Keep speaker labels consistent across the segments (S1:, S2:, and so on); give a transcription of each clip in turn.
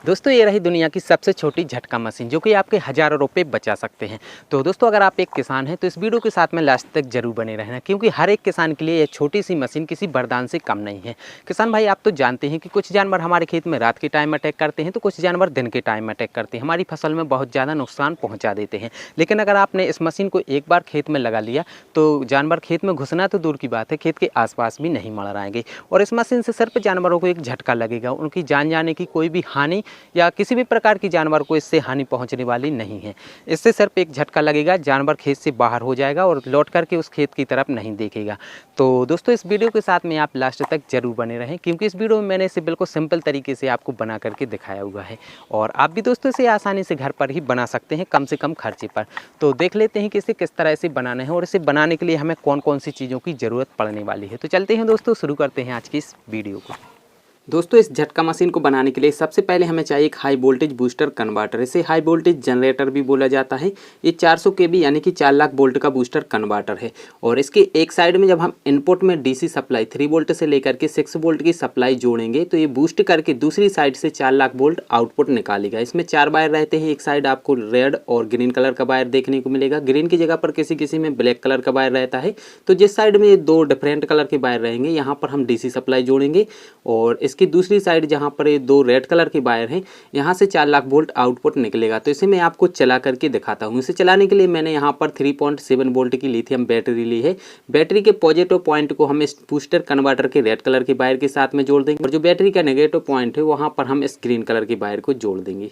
S1: दोस्तों ये रही दुनिया की सबसे छोटी झटका मशीन जो कि आपके हज़ारों रुपए बचा सकते हैं। तो दोस्तों अगर आप एक किसान हैं तो इस वीडियो के साथ में लास्ट तक जरूर बने रहना, क्योंकि हर एक किसान के लिए ये छोटी सी मशीन किसी वरदान से कम नहीं है। किसान भाई आप तो जानते हैं कि कुछ जानवर हमारे खेत में रात के टाइम अटैक करते हैं तो कुछ जानवर दिन के टाइम अटैक करते हैं, हमारी फसल में बहुत ज़्यादा नुकसान पहुँचा देते हैं। लेकिन अगर आपने इस मशीन को एक बार खेत में लगा लिया तो जानवर खेत में घुसना तो दूर की बात है, खेत के आसपास भी नहीं मंडराएंगे। और इस मशीन से सिर्फ जानवरों को एक झटका लगेगा, उनकी जान जाने की कोई भी हानि या किसी भी प्रकार की जानवर को इससे हानि पहुंचने वाली नहीं है। इससे सिर्फ एक झटका लगेगा, जानवर खेत से बाहर हो जाएगा और लौट करके उस खेत की तरफ नहीं देखेगा। तो दोस्तों इस वीडियो के साथ में आप लास्ट तक जरूर बने रहें, क्योंकि इस वीडियो में मैंने इसे बिल्कुल सिंपल तरीके से आपको बना करके दिखाया हुआ है और आप भी दोस्तों इसे आसानी से घर पर ही बना सकते हैं कम से कम खर्चे पर। तो देख लेते हैं कि इसे किस तरह से बनाना है और इसे बनाने के लिए हमें कौन कौन सी चीज़ों की ज़रूरत पड़ने वाली है। तो चलते हैं दोस्तों, शुरू करते हैं आज की इस वीडियो को। दोस्तों इस झटका मशीन को बनाने के लिए सबसे पहले हमें चाहिए एक हाई वोल्टेज बूस्टर कन्वर्टर। इसे हाई वोल्टेज जनरेटर भी बोला जाता है। ये 400 केवी यानी कि 4 लाख वोल्ट का बूस्टर कन्वर्टर है और इसके एक साइड में जब हम इनपुट में डीसी सप्लाई 3 वोल्ट से लेकर के 6 वोल्ट की सप्लाई जोड़ेंगे तो ये बूस्ट करके दूसरी साइड से 4 लाख वोल्ट आउटपुट निकालेगा। इसमें 4 वायर रहते हैं। एक साइड आपको रेड और ग्रीन कलर का वायर देखने को मिलेगा। ग्रीन की जगह पर किसी किसी में ब्लैक कलर का वायर रहता है। तो जिस साइड में ये 2 डिफरेंट कलर के वायर रहेंगे यहाँ पर हम डीसी सप्लाई जोड़ेंगे और इसकी दूसरी साइड जहां पर ये 2 रेड कलर के वायर हैं यहां से 4 लाख वोल्ट आउटपुट निकलेगा। तो इसे मैं आपको चला करके दिखाता हूं। इसे चलाने के लिए मैंने यहां पर 3.7 वोल्ट की लिथियम बैटरी ली है। बैटरी के पॉजिटिव पॉइंट को हम इस बूस्टर कन्वर्टर के रेड कलर के वायर के साथ में जोड़ देंगे और जो बैटरी का नेगेटिव पॉइंट है वहां पर हम इस ग्रीन कलर के वायर को जोड़ देंगे।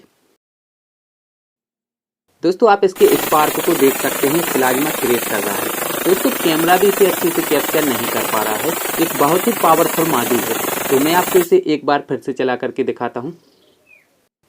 S1: दोस्तों आप इसके स्पार्क को देख सकते हैं, प्लाज्मा क्रिएट कर रहा है। दोस्तों कैमरा भी इसे अच्छे से कैप्चर नहीं कर पा रहा है। एक बहुत ही पावरफुल मॉड्यूल है। तो मैं आपको इसे एक बार फिर से चला करके दिखाता हूँ।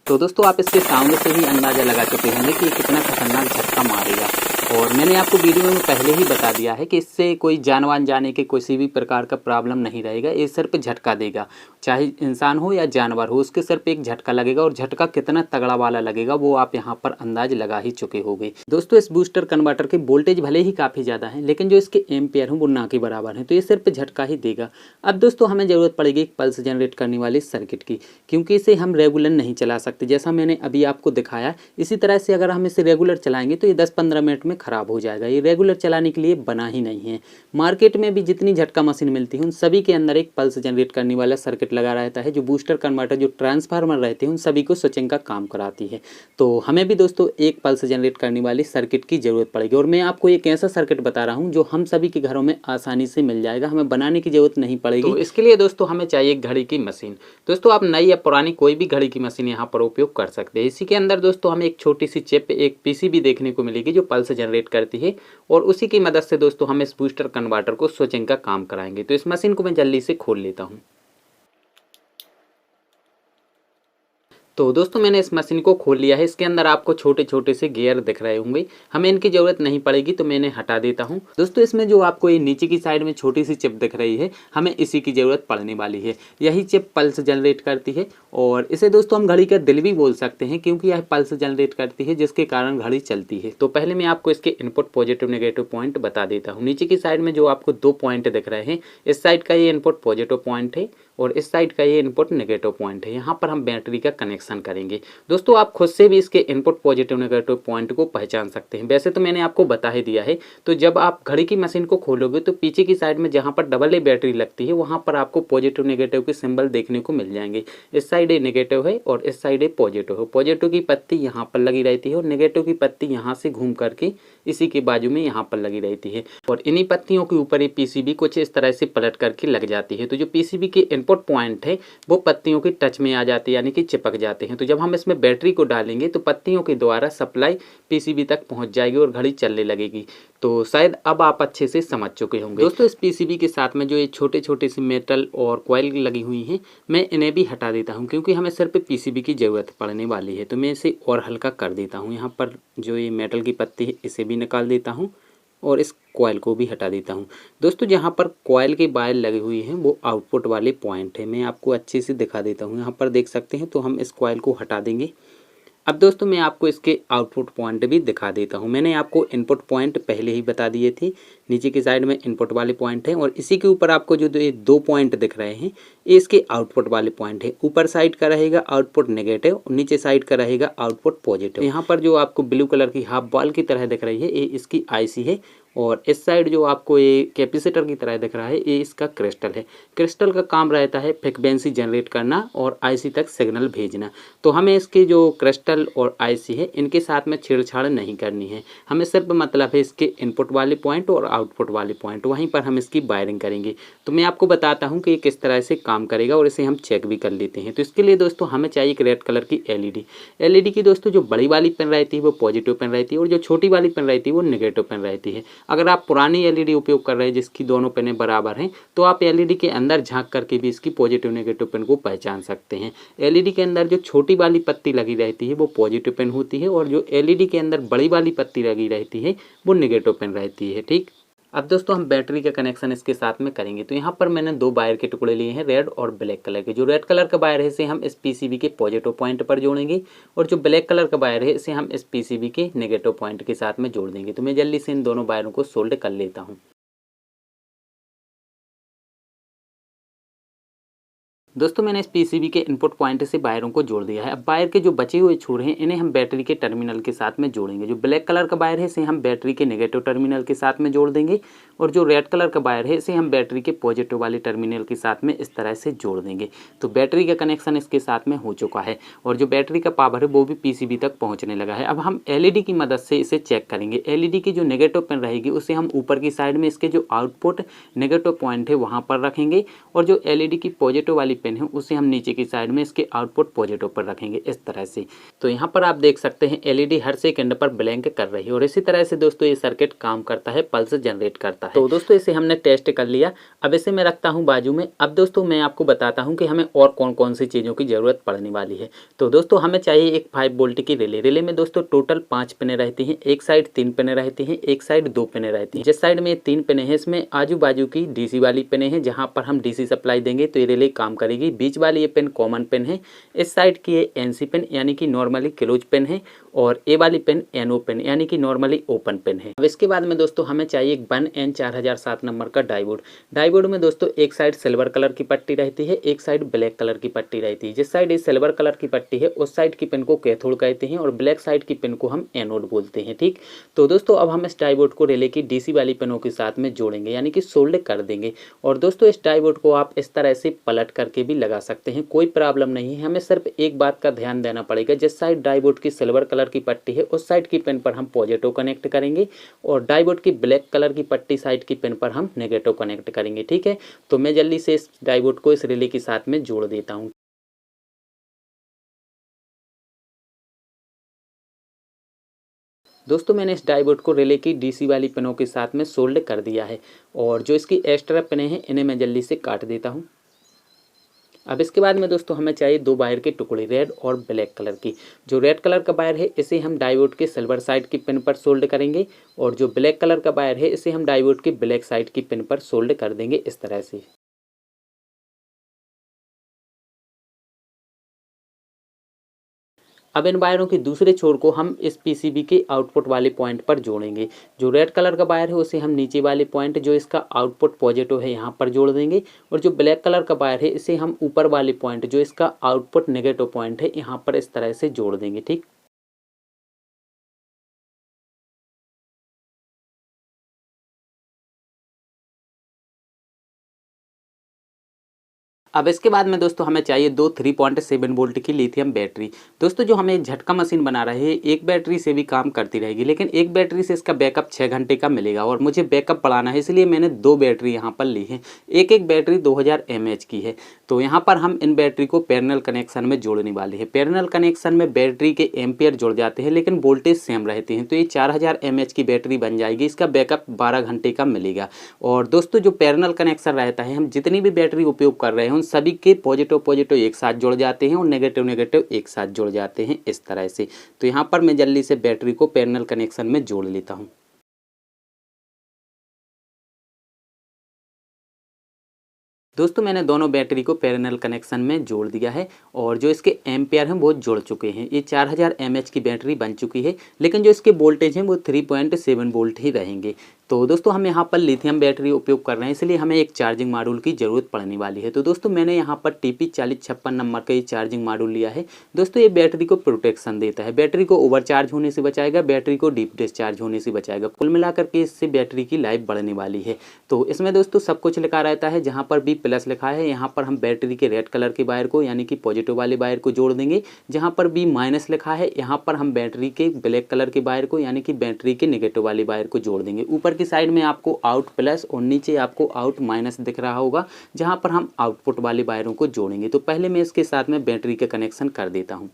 S1: तो दोस्तों आप इसके साउंड से ही अंदाजा लगा चुके होंगे कि ये कितना खतरनाक झटका मारेगा। और मैंने आपको वीडियो में पहले ही बता दिया है कि इससे कोई जान वान जाने के किसी भी प्रकार का प्रॉब्लम नहीं रहेगा। ये सिर्फ झटका देगा, चाहे इंसान हो या जानवर हो, उसके सिर्फ एक झटका लगेगा और झटका कितना तगड़ा वाला लगेगा वो आप यहाँ पर अंदाज लगा ही चुके होंगे। दोस्तों इस बूस्टर कन्वर्टर के वोल्टेज भले ही काफ़ी ज़्यादा है लेकिन जो इसके एम्पियर हैं वो ना के बराबर हैं, तो ये सिर्फ झटका ही देगा। अब दोस्तों हमें ज़रूरत पड़ेगी एक पल्स जनरेट करने वाली सर्किट की, क्योंकि इसे हम रेगुलर नहीं चला सकते। जैसा मैंने अभी आपको दिखाया इसी तरह से अगर हम इसे रेगुलर चलाएंगे तो ये 10-15 मिनट में ख़राब हो जाएगा। ये रेगुलर चलाने के लिए बना ही नहीं है। मार्केट में भी जितनी झटका मशीन मिलती है उन सभी के अंदर एक पल्स जनरेट करने वाला सर्किट लगा रहता है, जो बूस्टर कन्वर्टर जो ट्रांसफार्मर रहते हैं उन सभी को स्विचिंग का काम कराती है। तो हमें भी दोस्तों एक पल्स जनरेट करने वाली सर्किट की ज़रूरत पड़ेगी और मैं आपको एक ऐसा सर्किट बता रहा हूँ जो हम सभी के घरों में आसानी से मिल जाएगा, हमें बनाने की ज़रूरत नहीं पड़ेगी। तो इसके लिए दोस्तों हमें चाहिए एक घड़ी की मशीन। दोस्तों आप नई या पुरानी कोई भी घड़ी की मशीन यहाँ पर उपयोग कर सकते हैं। इसी के अंदर दोस्तों हमें एक छोटी सी चिप, एक पीसीबी देखने को मिलेगी जो पल्स जनरेट करती है और उसी की मदद से दोस्तों हम इस बूस्टर कन्वर्टर को स्विचिंग का काम कराएंगे। तो इस मशीन को मैं जल्दी से खोल लेता हूँ। तो दोस्तों मैंने इस मशीन को खोल लिया है। इसके अंदर आपको छोटे छोटे से गियर दिख रहे होंगे, हमें इनकी ज़रूरत नहीं पड़ेगी तो मैं इन्हें हटा देता हूं। दोस्तों इसमें जो आपको ये नीचे की साइड में छोटी सी चिप दिख रही है हमें इसी की ज़रूरत पड़ने वाली है। यही चिप पल्स जनरेट करती है और इसे दोस्तों हम घड़ी का दिल भी बोल सकते हैं, क्योंकि यह पल्स जनरेट करती है जिसके कारण घड़ी चलती है। तो पहले मैं आपको इसके इनपुट पॉजिटिव नेगेटिव पॉइंट बता देता हूँ। नीचे की साइड में जो आपको 2 पॉइंट दिख रहे हैं, इस साइड का ये इनपुट पॉजिटिव पॉइंट है और इस साइड का ये इनपुट नेगेटिव पॉइंट है। यहाँ पर हम बैटरी का कनेक्शन करेंगे। दोस्तों आप खुद से भी इसके इनपुट पॉजिटिव नेगेटिव पॉइंट को पहचान सकते हैं, वैसे तो मैंने आपको बता ही दिया है। तो जब आप घड़ी की मशीन को खोलोगे तो पीछे की साइड में जहाँ पर डबल ए बैटरी लगती है वहाँ पर आपको पॉजिटिव नेगेटिव के सिंबल देखने को मिल जाएंगे। इस साइड ए नेगेटिव है और इस साइड ए पॉजिटिव है। पॉजिटिव की पत्ती यहाँ पर लगी रहती है और नेगेटिव की पत्ती यहाँ से घूम करके इसी के बाजू में यहाँ पर लगी रहती है और इन्हीं पत्तियों के ऊपर ये पीसीबी कुछ इस तरह से पलट करके लग जाती है। तो जो पीसीबी के इनपुट पॉइंट है वो पत्तियों के टच में आ जाते हैं, यानी कि चिपक जाते हैं। तो जब हम इसमें बैटरी को डालेंगे तो पत्तियों के द्वारा सप्लाई पीसीबी तक पहुंच जाएगी और घड़ी चलने लगेगी। तो शायद अब आप अच्छे से समझ चुके होंगे। दोस्तों इस पीसीबी के साथ में जो ये छोटे छोटे से मेटल और कॉइल लगी हुई हैं मैं इन्हें भी हटा देता हूं, क्योंकि हमें सिर्फ पीसीबी की ज़रूरत पड़ने वाली है। तो मैं इसे और हल्का कर देता हूं। यहाँ पर जो ये मेटल की पत्ती है इसे भी निकाल देता हूँ और इस कॉइल को भी हटा देता हूं। दोस्तों जहां पर कॉइल की वायर लगी हुई है वो आउटपुट वाले पॉइंट है। मैं आपको अच्छे से दिखा देता हूं। यहाँ पर देख सकते हैं। तो हम इस कॉइल को हटा देंगे अब दोस्तों मैं आपको इसके आउटपुट पॉइंट भी दिखा देता हूँ। मैंने आपको इनपुट पॉइंट पहले ही बता दिए थे, नीचे की साइड में इनपुट वाले पॉइंट हैं और इसी के ऊपर आपको जो ये दो पॉइंट दिख रहे हैं ये इसके आउटपुट वाले पॉइंट है। ऊपर साइड का रहेगा आउटपुट नेगेटिव और नीचे साइड का रहेगा आउटपुट पॉजिटिव। यहाँ पर जो आपको ब्लू कलर की हाफ बॉल की तरह दिख रही है ये इसकी आईसी है और इस साइड जो आपको ये कैपेसिटर की तरह दिख रहा है ये इसका क्रिस्टल है। क्रिस्टल का काम रहता है फ्रिक्वेंसी जनरेट करना और आईसी तक सिग्नल भेजना। तो हमें इसके जो क्रिस्टल और आईसी है इनके साथ में छेड़छाड़ नहीं करनी है, हमें सिर्फ मतलब है इसके इनपुट वाले पॉइंट और आउटपुट वाले पॉइंट, वहीं पर हम इसकी वायरिंग करेंगे। तो मैं आपको बताता हूँ कि ये किस तरह से काम करेगा और इसे हम चेक भी कर लेते हैं। तो इसके लिए दोस्तों हमें चाहिए एक रेड कलर की एलईडी की दोस्तों जो बड़ी वाली पिन रहती है वो पॉजिटिव पिन रहती है और जो छोटी वाली पिन रहती है वो नेगेटिव पिन रहती है। अगर आप पुरानी एलईडी उपयोग कर रहे हैं जिसकी दोनों पिनें बराबर हैं तो आप एलईडी के अंदर झांक करके भी इसकी पॉजिटिव नेगेटिव पिन को पहचान सकते हैं। एलईडी के अंदर जो छोटी वाली पत्ती लगी रहती है वो पॉजिटिव पिन होती है और जो एलईडी के अंदर बड़ी वाली पत्ती लगी रहती है वो नेगेटिव पिन रहती है। ठीक, अब दोस्तों हम बैटरी का कनेक्शन इसके साथ में करेंगे। तो यहाँ पर मैंने दो वायर के टुकड़े लिए हैं, रेड और ब्लैक कलर के। जो रेड कलर का वायर है इसे हम इस पीसीबी के पॉजिटिव पॉइंट पर जोड़ेंगे और जो ब्लैक कलर का वायर है इसे हम इस पीसीबी के नेगेटिव पॉइंट के साथ में जोड़ देंगे। तो मैं जल्दी से इन दोनों वायरों को सोल्ड कर लेता हूँ। दोस्तों मैंने इस पीसीबी के इनपुट पॉइंट से वायरों को जोड़ दिया है। अब वायर के जो बचे हुए छोर हैं इन्हें हम बैटरी के टर्मिनल के साथ में जोड़ेंगे। जो ब्लैक कलर का वायर है इसे हम बैटरी के नेगेटिव टर्मिनल के साथ में जोड़ देंगे और जो रेड कलर का वायर है इसे हम बैटरी के पॉजिटिव वाले टर्मिनल के साथ में इस तरह से जोड़ देंगे। तो बैटरी का कनेक्शन इसके साथ में हो चुका है और जो बैटरी का पावर है वो भी पीसीबी तक पहुँचने लगा है। अब हम एलईडी की मदद से इसे चेक करेंगे। एलईडी की जो नेगेटिव पिन रहेगी उसे हम ऊपर की साइड में इसके जो आउटपुट नेगेटिव पॉइंट है वहाँ पर रखेंगे और जो एलईडी की पॉजिटिव वाली पिन है उसे हम नीचे की साइड में इसके आउटपुट पॉजिटिव पर रखेंगे इस तरह से। तो यहाँ पर आप देख सकते हैं एलईडी हर सेकंड पर ब्लैंक कर रही है और इसी तरह से दोस्तों ये सर्किट काम करता है, पल्स जनरेट करता है। तो दोस्तों इसे हमने टेस्ट कर लिया। अब इसे मैं रखता हूँ बाजू में। अब दोस्तों मैं आपको बताता हूँ कि हमें और कौन कौन सी चीज़ों की ज़रूरत पड़ने वाली है। तो दोस्तों हमें चाहिए एक 5 वोल्ट की रिले। रिले में दोस्तों टोटल 5 पिनें रहती हैं, एक साइड 3 पिनें रहती हैं, एक साइड 2 पिनें रहती हैं। जिस साइड में 3 पिनें हैं इसमें आजू बाजू की डीसी वाली पिनें हैं, जहाँ पर हम डीसी सप्लाई देंगे तो ये रिले काम करेगी। बीच वाली ये पिन कॉमन पिन है, इस साइड की ये एनसी पिन यानी कि नॉर्मली क्लोज पिन है और ए वाली पिन एनओ पिन यानी कि नॉर्मली ओपन पिन है। अब इसके बाद में दोस्तों हमें चाहिए एक 1N4007 नंबर का डायोड। डायोड में दोस्तों एक साइड सिल्वर कलर की पट्टी रहती है, एक साइड ब्लैक कलर की पट्टी रहती है। जिस साइड ये सिल्वर कलर की पट्टी है उस साइड की पिन को कैथोड कहते हैं और ब्लैक साइड की पिन को हम एनोड बोलते हैं। ठीक, तो दोस्तों अब हम इस डायोड को रिले की डीसी वाली पिनों के साथ में जोड़ेंगे यानी कि सोल्ड कर देंगे। और दोस्तों इस डायोड को आप इस तरह से पलट करके भी लगा सकते हैं, कोई प्रॉब्लम नहीं है। हमें सिर्फ एक बात का ध्यान देना पड़ेगा, जिस साइड डायोड की सिल्वर कलर की पट्टी है उस साइड की पिन पर हम पॉजिटिव कनेक्ट करेंगे और डायोड की ब्लैक कलर की पट्टी साइड की पिन पर हम नेगेटिव कनेक्ट करेंगे। ठीक है, तो मैं जल्दी से इस डायोड को इस रिले के साथ में जोड़ देता हूँ। दोस्तों मैंने इस डायोड को रिले की डीसी वाली पिनों के साथ में सोल्ड कर दिया है और जो इसकी एक्स्ट्रा पिनें हैं इन्हें मैं जल्दी से काट देता हूँ। अब इसके बाद में दोस्तों हमें चाहिए दो वायर के टुकड़े, रेड और ब्लैक कलर की। जो रेड कलर का वायर है इसे हम डायोड के सिल्वर साइड की पिन पर सोल्ड करेंगे और जो ब्लैक कलर का वायर है इसे हम डायोड के ब्लैक साइड की पिन पर सोल्ड कर देंगे इस तरह से। अब इन वायरों के दूसरे छोर को हम इस पीसीबी के आउटपुट वाले पॉइंट पर जोड़ेंगे। जो रेड कलर का वायर है उसे हम नीचे वाले पॉइंट जो इसका आउटपुट पॉजिटिव है यहाँ पर जोड़ देंगे और जो ब्लैक कलर का वायर है इसे हम ऊपर वाले पॉइंट जो इसका आउटपुट नेगेटिव पॉइंट है यहाँ पर इस तरह से जोड़ देंगे। ठीक, अब इसके बाद में दोस्तों हमें चाहिए दो 3.7 वोल्ट की लिथियम बैटरी। दोस्तों जो हमें झटका मशीन बना रहे हैं एक बैटरी से भी काम करती रहेगी, लेकिन एक बैटरी से इसका बैकअप 6 घंटे का मिलेगा और मुझे बैकअप बढ़ाना है, इसलिए मैंने दो बैटरी यहाँ पर ली है। एक एक बैटरी 2000 mAh की है। तो यहाँ पर हम इन बैटरी को पैरेलल कनेक्शन में जोड़ने वाले हैं। पैरेलल कनेक्शन में बैटरी के एम्पियर जुड़ जाते हैं लेकिन वोल्टेज सेम रहते हैं। तो ये 4000 mAh की बैटरी बन जाएगी, इसका बैकअप 12 घंटे का मिलेगा। और दोस्तों जो पैरेलल कनेक्शन रहता है, हम जितनी भी बैटरी उपयोग कर रहे हैं सभी के पॉजिटिव पॉजिटिव एक साथ जुड़ जाते हैं और नेगेटिव नेगेटिव एक साथ जुड़ जाते हैं इस तरह से। तो यहाँ पर मैं जल्दी से बैटरी को पैरेलल कनेक्शन में जोड़ लेता हूँ। दोस्तों मैंने दोनों बैटरी को पैरेलल कनेक्शन में जोड़ दिया है और जो इसके एम्पियर हैं वो जुड़ चुके हैं। ये 4000 mAh की बैटरी बन चुकी है, लेकिन जो इसके वोल्टेज हैं वो 3.7 वोल्ट ही रहेंगे। तो दोस्तों हम यहाँ पर लिथियम बैटरी उपयोग कर रहे हैं, इसलिए हमें एक चार्जिंग मॉड्यूल की ज़रूरत पड़ने वाली है। तो दोस्तों मैंने यहाँ पर TP4056 नंबर का ये चार्जिंग मॉड्यूल लिया है। दोस्तों ये बैटरी को प्रोटेक्शन देता है, बैटरी को ओवरचार्ज होने से बचाएगा, बैटरी को डीप डिस्चार्ज होने से बचाएगा। कुल मिलाकर के इससे बैटरी की लाइफ बढ़ने वाली है। तो इसमें दोस्तों सब कुछ लिखा रहता है, जहाँ पर भी प्लस लिखा है यहाँ पर हम बैटरी के रेड कलर के वायर को यानी कि पॉजिटिव वाले वायर को जोड़ देंगे। जहाँ पर भी माइनस लिखा है यहाँ पर हम बैटरी के ब्लैक कलर के वायर को यानी कि बैटरी के नेगेटिव वाले वायर को जोड़ देंगे। ऊपर की साइड में आपको आउट प्लस और नीचे आपको आउट माइनस दिख रहा होगा, जहाँ पर हम आउटपुट वाले वायरों को जोड़ेंगे। तो पहले मैं इसके साथ में बैटरी का कनेक्शन कर देता हूँ।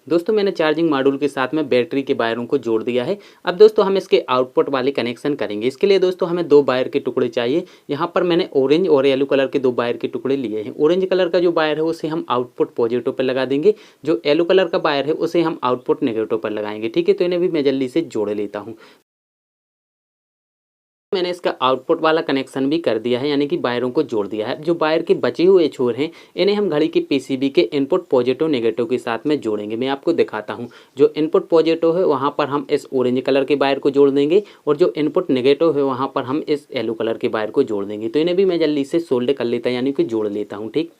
S1: दोस्तों मैंने चार्जिंग मॉड्यूल के साथ में बैटरी के वायरों को जोड़ दिया है। अब दोस्तों हम इसके आउटपुट वाले कनेक्शन करेंगे। इसके लिए दोस्तों हमें दो वायर के टुकड़े चाहिए। यहाँ पर मैंने ऑरेंज और येलो कलर के दो वायर के टुकड़े लिए हैं। ऑरेंज कलर का जो वायर है उसे हम आउटपुट पॉजिटिव पर लगा देंगे, जो येलो कलर का वायर है उसे हम आउटपुट नेगेटिव पर लगाएंगे। ठीक है, तो इन्हें भी मैं जल्दी से जोड़ लेता हूँ। मैंने इसका आउटपुट वाला कनेक्शन भी कर दिया है, यानी कि वायरों को जोड़ दिया है। जो वायर के बचे हुए छोर हैं इन्हें हम घड़ी की पीसीबी के इनपुट पॉजिटिव नेगेटिव के साथ में जोड़ेंगे। मैं आपको दिखाता हूं। जो इनपुट पॉजिटिव है वहां पर हम इस ऑरेंज कलर के वायर को जोड़ देंगे और जो इनपुट नेगेटिव है वहां पर हम इस येलो कलर के वायर को जोड़ देंगे। तो इन्हें भी मैं जल्दी से सोल्ड कर लेता, यानी कि जोड़ लेता हूँ। ठीक,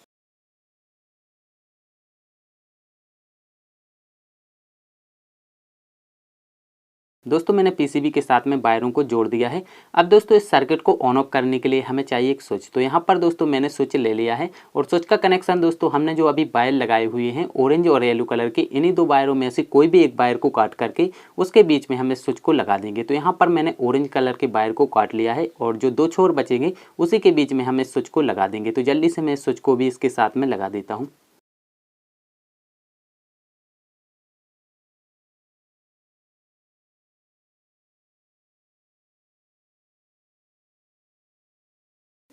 S1: दोस्तों मैंने पीसीबी के साथ में वायरों को जोड़ दिया है। अब दोस्तों इस सर्किट को ऑन ऑफ करने के लिए हमें चाहिए एक स्विच। तो यहाँ पर दोस्तों मैंने स्विच ले लिया है और स्विच का कनेक्शन दोस्तों हमने जो अभी वायर लगाए हुए हैं ऑरेंज और येलो कलर के, इन्हीं दो वायरों में से कोई भी एक वायर को काट करके उसके बीच में हम इस स्विच को लगा देंगे। तो यहाँ पर मैंने ऑरेंज कलर के वायर को काट लिया है और जो दो छोर बचेंगे उसी के बीच में हम इस स्विच को लगा देंगे। तो जल्दी से मैं इस स्विच को भी इसके साथ में लगा देता हूँ।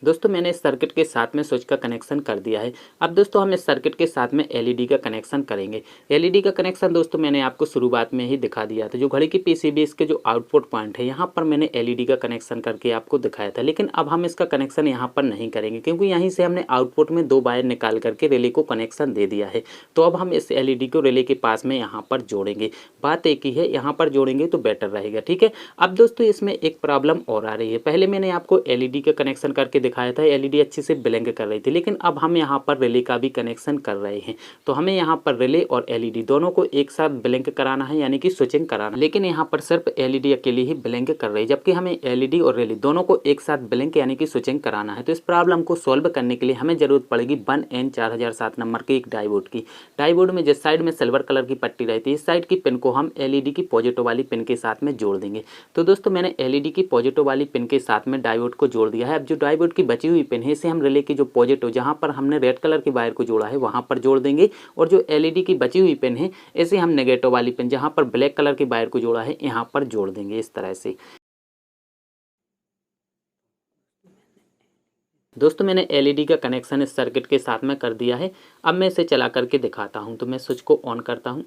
S1: दोस्तों मैंने इस सर्किट के साथ में स्विच का कनेक्शन कर दिया है। अब दोस्तों हम इस सर्किट के साथ में एलईडी का कनेक्शन करेंगे। एलईडी का कनेक्शन दोस्तों मैंने आपको शुरुआत में ही दिखा दिया था। जो घड़ी की पीसीबी इसके जो आउटपुट पॉइंट है यहाँ पर मैंने एलईडी का कनेक्शन करके आपको दिखाया था, लेकिन अब हम इसका कनेक्शन यहाँ पर नहीं करेंगे क्योंकि यहीं से हमने आउटपुट में दो वायर निकाल करके रिले को कनेक्शन दे दिया है। तो अब हम इस एलईडी को रिले के पास में यहाँ पर जोड़ेंगे। बात एक ही है, यहाँ पर जोड़ेंगे तो बेटर रहेगा। ठीक है, अब दोस्तों इसमें एक प्रॉब्लम और आ रही है। पहले मैंने आपको एलईडी का कनेक्शन करके दिखाया था, एलईडी अच्छे से ब्लिंक कर रही थी, लेकिन अब हम यहाँ पर रिले का भी कनेक्शन कर रहे हैं। तो हमें यहाँ पर रिले और एलईडी दोनों को एक साथ ब्लिंक कराना है, यानी कि स्विचिंग कराना है। लेकिन यहाँ पर सिर्फ एलईडी अकेली ही ब्लिंक कर रही है, जबकि हमें एलईडी और रिले दोनों को एक साथ ब्लिंक यानी कि स्विचिंग कराना है। तो इस प्रॉब्लम को सॉल्व करने के लिए हमें जरूरत पड़ेगी 1N4007 नंबर के एक डायोड की। डायोड में जिस साइड में सिल्वर कलर की पट्टी रहती है, इस साइड की पिन को हम एलईडी की पॉजिटिव वाली पिन के साथ में जोड़ देंगे। तो दोस्तों मैंने एलईडी की पॉजिटिव वाली पिन के साथ में डायोड को जोड़ दिया है। अब जो डायोड की बची हुई पिन है इसे हम रिले की जो पॉजिटिव, जहां पर हमने रेड कलर के वायर को जोड़ा है वहां पर जोड़ देंगे, और जो एलईडी की बची हुई पिन है इसे हम नेगेटिव वाली पिन, जहां पर ब्लैक कलर के वायर को जोड़ा है, यहाँ पर जोड़ देंगे इस तरह से। दोस्तों मैंने एलईडी का कनेक्शन इस सर्किट के साथ में कर दिया है। अब मैं इसे चला करके दिखाता हूं। तो मैं स्विच को ऑन करता हूं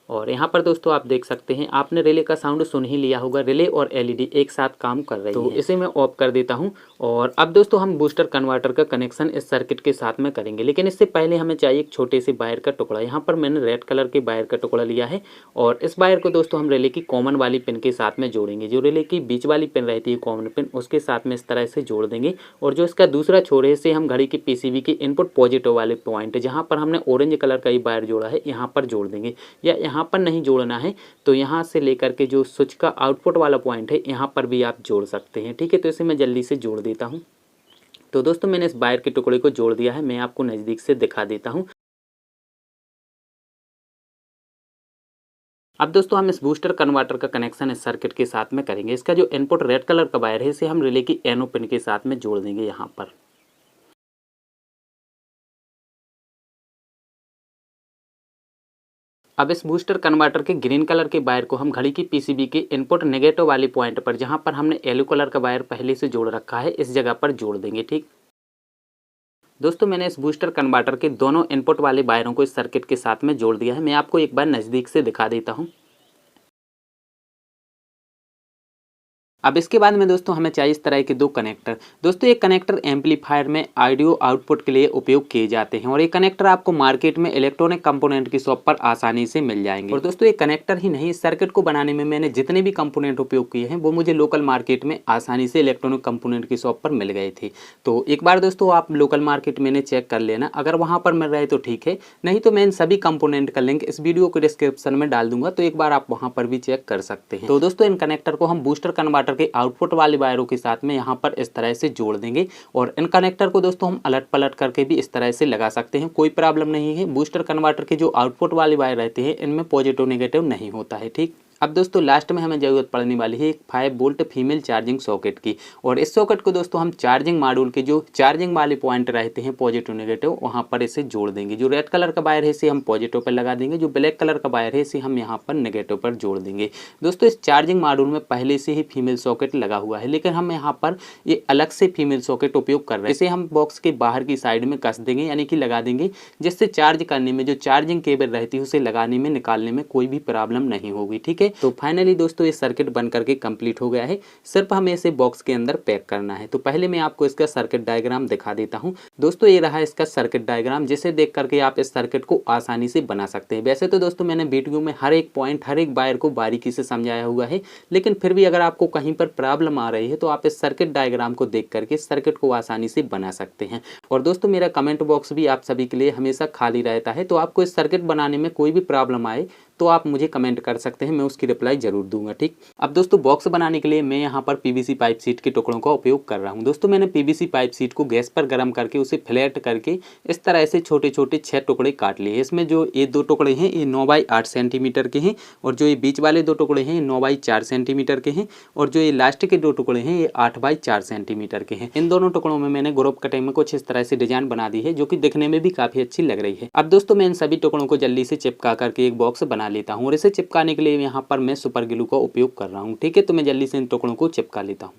S1: और यहाँ पर दोस्तों आप देख सकते हैं, आपने रिले का साउंड सुन ही लिया होगा। रिले और एलईडी एक साथ काम कर रही है। तो इसे मैं ऑफ कर देता हूँ। और अब दोस्तों हम बूस्टर कन्वर्टर का कनेक्शन इस सर्किट के साथ में करेंगे, लेकिन इससे पहले हमें चाहिए एक छोटे से वायर का टुकड़ा। यहाँ पर मैंने रेड कलर के वायर का टुकड़ा लिया है और इस वायर को दोस्तों हम रिले की कॉमन वाली पिन के साथ में जोड़ेंगे। जो रिले की बीच वाली पिन रहती है कॉमन पिन, उसके साथ में इस तरह से जोड़ देंगे। और जो इसका दूसरा छोर है इसे हम घड़ी की पीसीबी की इनपुट पॉजिटिव वाले पॉइंट, जहाँ पर हमने ऑरेंज कलर का ही वायर जोड़ा है, यहाँ पर जोड़ देंगे। या यहाँ पर नहीं जोड़ना है तो यहाँ से लेकर के जो स्विच का आउटपुट वाला पॉइंट है यहाँ पर भी आप जोड़ सकते हैं। ठीक है, तो इसे मैं जल्दी से जोड़ देता हूँ। तो दोस्तों मैंने इस वायर के टुकड़े को जोड़ दिया है, मैं आपको नज़दीक से दिखा देता हूँ। अब दोस्तों हम इस बूस्टर कन्वर्टर का कनेक्शन इस सर्किट के साथ में करेंगे। इसका जो इनपुट रेड कलर का वायर है इसे हम रिले की एनो पिन के साथ में जोड़ देंगे यहाँ पर। अब इस बूस्टर कन्वर्टर के ग्रीन कलर के वायर को हम घड़ी की पीसीबी के इनपुट नेगेटिव वाले पॉइंट पर, जहां पर हमने येलो कलर का वायर पहले से जोड़ रखा है, इस जगह पर जोड़ देंगे। ठीक दोस्तों मैंने इस बूस्टर कन्वर्टर के दोनों इनपुट वाले वायरों को इस सर्किट के साथ में जोड़ दिया है। मैं आपको एक बार नज़दीक से दिखा देता हूं। अब इसके बाद में दोस्तों हमें चाहिए इस तरह के दो कनेक्टर। दोस्तों ये कनेक्टर एम्पलीफायर में ऑडियो आउटपुट के लिए उपयोग किए जाते हैं और ये कनेक्टर आपको मार्केट में इलेक्ट्रॉनिक कंपोनेंट की शॉप पर आसानी से मिल जाएंगे। और दोस्तों ये कनेक्टर ही नहीं, इस सर्किट को बनाने में मैंने जितने भी कंपोनेंट उपयोग किए हैं वो मुझे लोकल मार्केट में आसानी से इलेक्ट्रॉनिक कंपोनेंट की शॉप पर मिल गए थे। तो एक बार दोस्तों आप लोकल मार्केट में चेक कर लेना, अगर वहाँ पर मिल रहे तो ठीक है, नहीं तो मैं इन सभी कंपोनेंट का लिंक इस वीडियो के डिस्क्रिप्शन में डाल दूंगा, तो एक बार आप वहाँ पर भी चेक कर सकते हैं। तो दोस्तों इन कनेक्टर को हम बूस्टर कन्वर्टर के आउटपुट वाले वायरों के साथ में यहाँ पर इस तरह से जोड़ देंगे और इन कनेक्टर को दोस्तों हम अलट पलट करके भी इस तरह से लगा सकते हैं, कोई प्रॉब्लम नहीं है। बूस्टर कन्वर्टर के जो आउटपुट वाले वायर रहते हैं इनमें पॉजिटिव नेगेटिव नहीं होता है, ठीक। अब दोस्तों लास्ट में हमें ज़रूरत पड़ने वाली है एक 5 वोल्ट फीमेल चार्जिंग सॉकेट की, और इस सॉकेट को दोस्तों हम चार्जिंग मॉड्यूल के जो चार्जिंग वाले पॉइंट रहते हैं पॉजिटिव नेगेटिव वहाँ पर इसे जोड़ देंगे। जो रेड कलर का वायर है इसे हम पॉजिटिव पर लगा देंगे, जो ब्लैक कलर का वायर है इसे हम यहाँ पर नेगेटिव पर जोड़ देंगे। दोस्तों इस चार्जिंग मॉड्यूल में पहले से ही फीमेल सॉकेट लगा हुआ है, लेकिन हम यहाँ पर ये अलग से फीमेल सॉकेट उपयोग कर रहे हैं। इसे हम बॉक्स के बाहर की साइड में कस देंगे, यानी कि लगा देंगे, जिससे चार्ज करने में जो चार्जिंग केबल रहती है उसे लगाने में निकालने में कोई भी प्रॉब्लम नहीं होगी, ठीक है। तो फाइनली दोस्तों ये सर्किट बन करके कंप्लीट हो गया है, सिर्फ हमें इसे बॉक्स के अंदर पैक करना है। तो पहले मैं आपको इसका सर्किट डायग्राम दिखा देता हूं। दोस्तों ये रहा इसका सर्किट डायग्राम, जिसे देख करके आप इस सर्किट को आसानी से बना सकते हैं। वैसे तो दोस्तों मैंने वीडियो में हर एक पॉइंट, हर एक वायर को बारीकी से समझाया हुआ है, लेकिन फिर भी अगर आपको कहीं पर प्रॉब्लम आ रही है तो आप इस सर्किट डायग्राम को देख करके सर्किट को आसानी से बना सकते हैं। और दोस्तों मेरा कमेंट बॉक्स भी आप सभी के लिए हमेशा खाली रहता है, तो आपको इस सर्किट बनाने में कोई भी प्रॉब्लम आए तो आप मुझे कमेंट कर सकते हैं, मैं उसकी रिप्लाई जरूर दूंगा, ठीक। अब दोस्तों बॉक्स बनाने के लिए मैं यहाँ पर पीवीसी पाइप सीट के टुकड़ों का उपयोग कर रहा हूँ। दोस्तों मैंने पीवीसी पाइप सीट को गैस पर गर्म करके उसे फ्लैट करके इस तरह से छोटे छोटे 6 टुकड़े काट लिए। इसमें जो ये 2 टुकड़े हैं ये 9 बाई 8 सेंटीमीटर के हैं, और जो ये बीच वाले 2 टुकड़े हैं ये 9 बाई 4 सेंटीमीटर के हैं, और जो ये लास्ट के 2 टुकड़े हैं ये 8 बाई 4 सेंटीमीटर के हैं। इन दोनों टुकड़ों में मैंने ग्रुप कटिंग में कुछ इस तरह से डिजाइन बना दी है, जो कि दिखने में भी काफी अच्छी लग रही है। अब दोस्तों मैं इन सभी टुकड़ों को जल्दी से चिपका करके एक बॉक्स बना लेता हूँ, और इसे चिपकाने के लिए यहाँ पर मैं सुपर ग्लू का उपयोग कर रहा हूँ, ठीक है। तो मैं जल्दी से इन टुकड़ों को चिपका लेता हूँ।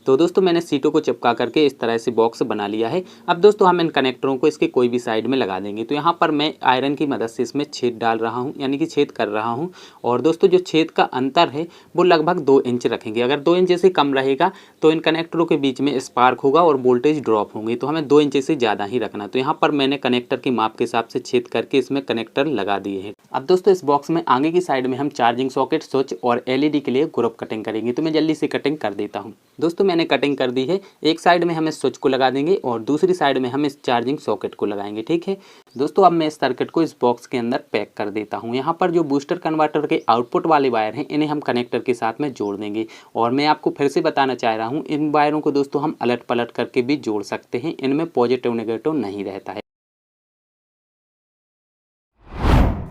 S1: तो दोस्तों मैंने सीटों को चिपका करके इस तरह से बॉक्स बना लिया है। अब दोस्तों हम इन कनेक्टरों को इसके कोई भी साइड में लगा देंगे। तो यहाँ पर मैं आयरन की मदद से इसमें छेद डाल रहा हूँ, यानी कि छेद कर रहा हूँ। और दोस्तों जो छेद का अंतर है वो लगभग 2 इंच रखेंगे। अगर 2 इंच से कम रहेगा तो इन कनेक्टरों के बीच में स्पार्क होगा और वोल्टेज ड्रॉप होंगे, तो हमें 2 इंच से ज़्यादा ही रखना। तो यहाँ पर मैंने कनेक्टर की माप के हिसाब से छेद करके इसमें कनेक्टर लगा दिए हैं। अब दोस्तों इस बॉक्स में आगे की साइड में हम चार्जिंग सॉकेट, स्विच और एलईडी के लिए ग्रुप कटिंग करेंगे। तो मैं जल्दी से कटिंग कर देता हूँ। दोस्तों मैंने कटिंग कर दी है। एक साइड में हम इस स्विच को लगा देंगे और दूसरी साइड में हम इस चार्जिंग सॉकेट को लगाएंगे, ठीक है। दोस्तों अब मैं इस सर्किट को इस बॉक्स के अंदर पैक कर देता हूँ। यहाँ पर जो बूस्टर कन्वर्टर के आउटपुट वाले वायर हैं इन्हें हम कनेक्टर के साथ में जोड़ देंगे। और मैं आपको फिर से बताना चाह रहा हूँ, इन वायरों को दोस्तों हम अलट पलट करके भी जोड़ सकते हैं, इनमें पॉजिटिव नेगेटिव नहीं रहता है।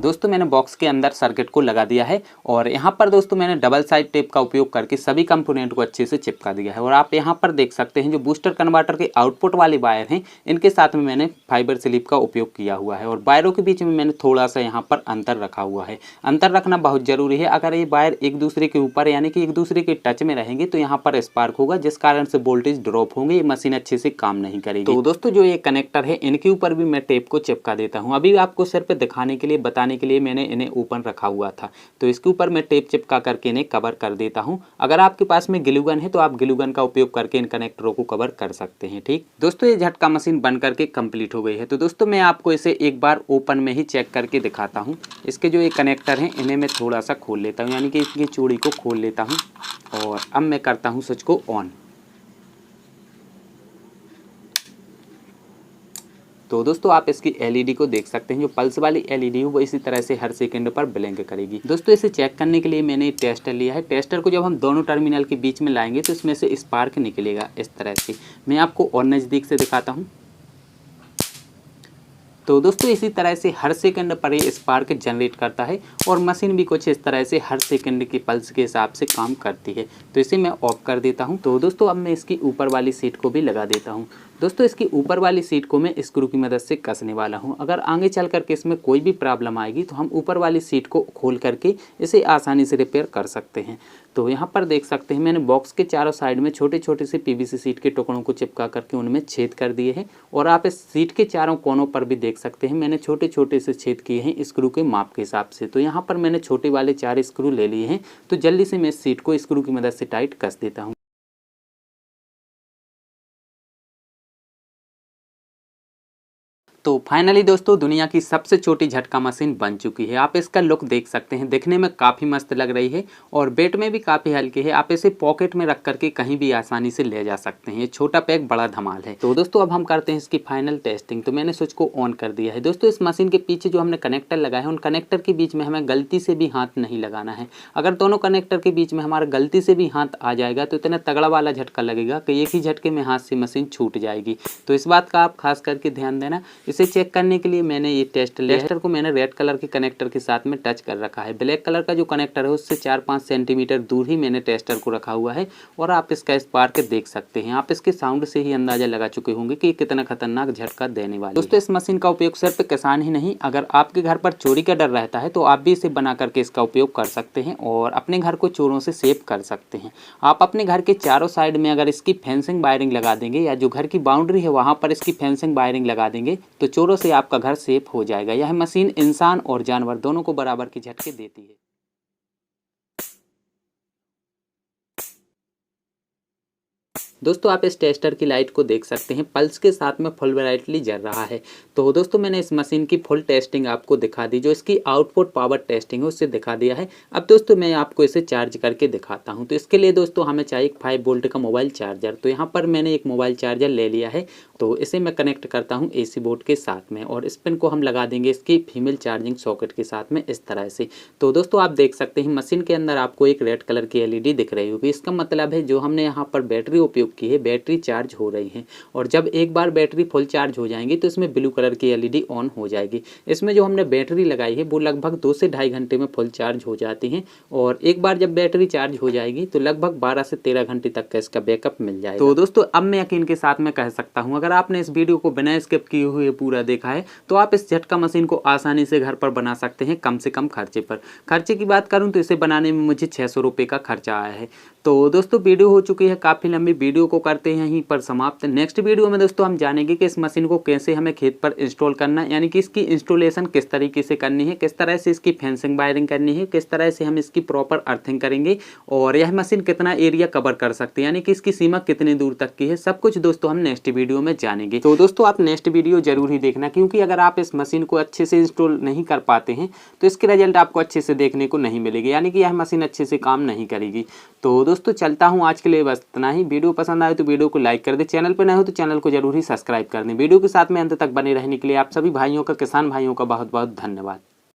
S1: दोस्तों मैंने बॉक्स के अंदर सर्किट को लगा दिया है, और यहाँ पर दोस्तों मैंने डबल साइड टेप का उपयोग करके सभी कंपोनेंट को अच्छे से चिपका दिया है। और आप यहाँ पर देख सकते हैं जो बूस्टर कन्वर्टर के आउटपुट वाले वायर हैं इनके साथ में मैंने फाइबर स्लिप का उपयोग किया हुआ है, और वायरों के बीच में मैंने थोड़ा सा यहाँ पर अंतर रखा हुआ है। अंतर रखना बहुत जरूरी है। अगर ये वायर एक दूसरे के ऊपर यानी कि एक दूसरे के टच में रहेंगे तो यहाँ पर स्पार्क होगा, जिस कारण से वोल्टेज ड्रॉप होंगे, ये मशीन अच्छे से काम नहीं करेगी। तो दोस्तों जो ये कनेक्टर है इनके ऊपर भी मैं टेप को चिपका देता हूँ। अभी आपको सिर्फ दिखाने के लिए, बताने के लिए मैंने इन्हें ओपन रखा हुआ था, तो इसके ऊपर मैं टेप चिपका करके इन्हें कवर कर देता हूं। अगर आपके पास में ग्लू गन है तो आप ग्लू गन का उपयोग करके इन कनेक्टरों को कवर कर सकते हैं, ठीक। दोस्तों ये झटका मशीन बन करके कंप्लीट हो गई है। तो दोस्तों मैं आपको इसे एक बार ओपन में ही चेक करके दिखाता हूँ। इसके जो ये कनेक्टर हैं इन्हें मैं थोड़ा सा खोल लेता हूँ, यानी कि इसकी चूड़ी को खोल लेता हूँ, और अब मैं करता हूँ स्विच को ऑन। तो दोस्तों आप इसकी एलईडी को देख सकते हैं, जो पल्स वाली एलईडी है वो इसी तरह से हर सेकंड पर ब्लिंक करेगी। दोस्तों इसे चेक करने के लिए मैंने टेस्टर लिया है। टेस्टर को जब हम दोनों टर्मिनल के बीच में लाएंगे तो इसमें से स्पार्क निकलेगा इस तरह से। मैं आपको और नज़दीक से दिखाता हूँ। तो दोस्तों इसी तरह से हर सेकंड पर ये स्पार्क जनरेट करता है, और मशीन भी कुछ इस तरह से हर सेकंड की पल्स के हिसाब से काम करती है। तो इसे मैं ऑफ कर देता हूं। तो दोस्तों अब मैं इसकी ऊपर वाली सीट को भी लगा देता हूं। दोस्तों इसकी ऊपर वाली सीट को मैं स्क्रू की मदद से कसने वाला हूं। अगर आगे चल करके इसमें कोई भी प्रॉब्लम आएगी तो हम ऊपर वाली सीट को खोल करके इसे आसानी से रिपेयर कर सकते हैं। तो यहाँ पर देख सकते हैं मैंने बॉक्स के चारों साइड में छोटे छोटे से पीवीसी सीट के टुकड़ों को चिपका करके उनमें छेद कर दिए हैं। और आप इस सीट के चारों कोनों पर भी देख सकते हैं मैंने छोटे छोटे से छेद किए हैं स्क्रू के माप के हिसाब से। तो यहाँ पर मैंने छोटे वाले 4 स्क्रू ले लिए हैं। तो जल्दी से मैं इस सीट को स्क्रू की मदद से टाइट कस देता हूँ। तो फाइनली दोस्तों दुनिया की सबसे छोटी झटका मशीन बन चुकी है। आप इसका लुक देख सकते हैं, दिखने में काफ़ी मस्त लग रही है और वेट में भी काफ़ी हल्की है। आप इसे पॉकेट में रख करके कहीं भी आसानी से ले जा सकते हैं। ये छोटा पैक बड़ा धमाल है। तो दोस्तों अब हम करते हैं इसकी फाइनल टेस्टिंग। तो मैंने स्विच को ऑन कर दिया है। दोस्तों इस मशीन के पीछे जो हमने कनेक्टर लगाए हैं उन कनेक्टर के बीच में हमें गलती से भी हाथ नहीं लगाना है। अगर दोनों कनेक्टर के बीच में हमारा गलती से भी हाथ आ जाएगा तो इतना तगड़ा वाला झटका लगेगा कि एक ही झटके में हाथ से मशीन छूट जाएगी। तो इस बात का आप खास करके ध्यान देना। इसे चेक करने के लिए मैंने ये टेस्टर को मैंने रेड कलर के कनेक्टर के साथ में टच कर रखा है। ब्लैक कलर का जो कनेक्टर है उससे 4-5 सेंटीमीटर दूर ही मैंने टेस्टर को रखा हुआ है और आप इसका स्पार्क के देख सकते हैं। आप इसके साउंड से ही अंदाजा लगा चुके होंगे कि कितना खतरनाक झटका देने वाला है। दोस्तों इस मशीन का उपयोग सिर्फ किसान ही नहीं, अगर आपके घर पर चोरी का डर रहता है तो आप भी इसे बना करके इसका उपयोग कर सकते हैं और अपने घर को चोरों से सेफ कर सकते हैं। आप अपने घर के चारों साइड में अगर इसकी फेंसिंग वायरिंग लगा देंगे या जो घर की बाउंड्री है वहाँ पर इसकी फेंसिंग वायरिंग लगा देंगे तो चोरों से आपका घर सेफ हो जाएगा। यह मशीन इंसान और जानवर दोनों को बराबर की झटके देती है। दोस्तों आप इस टेस्टर की लाइट को देख सकते हैं, पल्स के साथ में फुल ब्राइटली जल रहा है। तो दोस्तों मैंने इस मशीन की फुल टेस्टिंग आपको दिखा दी, जो इसकी आउटपुट पावर टेस्टिंग है उससे दिखा दिया है। अब दोस्तों मैं आपको इसे चार्ज करके दिखाता हूं। तो इसके लिए दोस्तों हमें चाहिए 5 वोल्ट का मोबाइल चार्जर। तो यहाँ पर मैंने एक मोबाइल चार्जर ले लिया है। तो इसे मैं कनेक्ट करता हूँ AC बोर्ड के साथ में और इस पिन को हम लगा देंगे इसकी फीमेल चार्जिंग सॉकेट के साथ में इस तरह से। तो दोस्तों आप देख सकते हैं मशीन के अंदर आपको एक रेड कलर की LED दिख रही होगी। इसका मतलब है जो हमने यहाँ पर बैटरी उपयोग की है बैटरी चार्ज हो रही है और जब एक बार बैटरी फुल चार्ज हो जाएंगी तो इसमें ब्लू कलर की LED ऑन हो जाएगी। इसमें जो हमने बैटरी लगाई है वो लगभग 2 से ढाई घंटे में फुल चार्ज हो जाती है और एक बार जब बैटरी चार्ज हो जाएगी तो लगभग 12 से 13 घंटे तक का इसका बैकअप मिल जाएगा। तो दोस्तों अब मैं यकीन के साथ में कह सकता हूँ अगर आपने इस वीडियो को बिना स्किप किए हुए पूरा देखा है तो आप इस झटका मशीन को आसानी से घर पर बना सकते हैं कम से कम खर्चे पर। खर्चे की बात करूँ तो इसे बनाने में मुझे 600 रुपये का खर्चा आया है। तो दोस्तों वीडियो हो चुकी है काफ़ी लंबी, वीडियो को करते हैं यहीं पर समाप्त। नेक्स्ट वीडियो में दोस्तों हम जानेंगे कि इस मशीन को कैसे हमें खेत पर इंस्टॉल करना है, यानी कि इसकी इंस्टॉलेशन किस तरीके से करनी है, किस तरह से इसकी फेंसिंग वायरिंग करनी है, किस तरह से हम इसकी प्रॉपर अर्थिंग करेंगे और यह मशीन कितना एरिया कवर कर सकती है, यानी कि इसकी सीमा कितनी दूर तक की है, सब कुछ दोस्तों हम नेक्स्ट वीडियो में जानेंगे। तो दोस्तों आप नेक्स्ट वीडियो जरूर ही देखना, क्योंकि अगर आप इस मशीन को अच्छे से इंस्टॉल नहीं कर पाते हैं तो इसके रिजल्ट आपको अच्छे से देखने को नहीं मिलेगी, यानी कि यह मशीन अच्छे से काम नहीं करेगी। तो दोस्तों चलता हूँ आज के लिए बस इतना ही। वीडियो पसंद आए तो वीडियो को लाइक कर दे, चैनल पर नए हो तो चैनल को जरूर ही सब्सक्राइब कर दें। वीडियो के साथ में अंत तक बने रहने के लिए आप सभी भाइयों का, किसान भाइयों का बहुत बहुत धन्यवाद।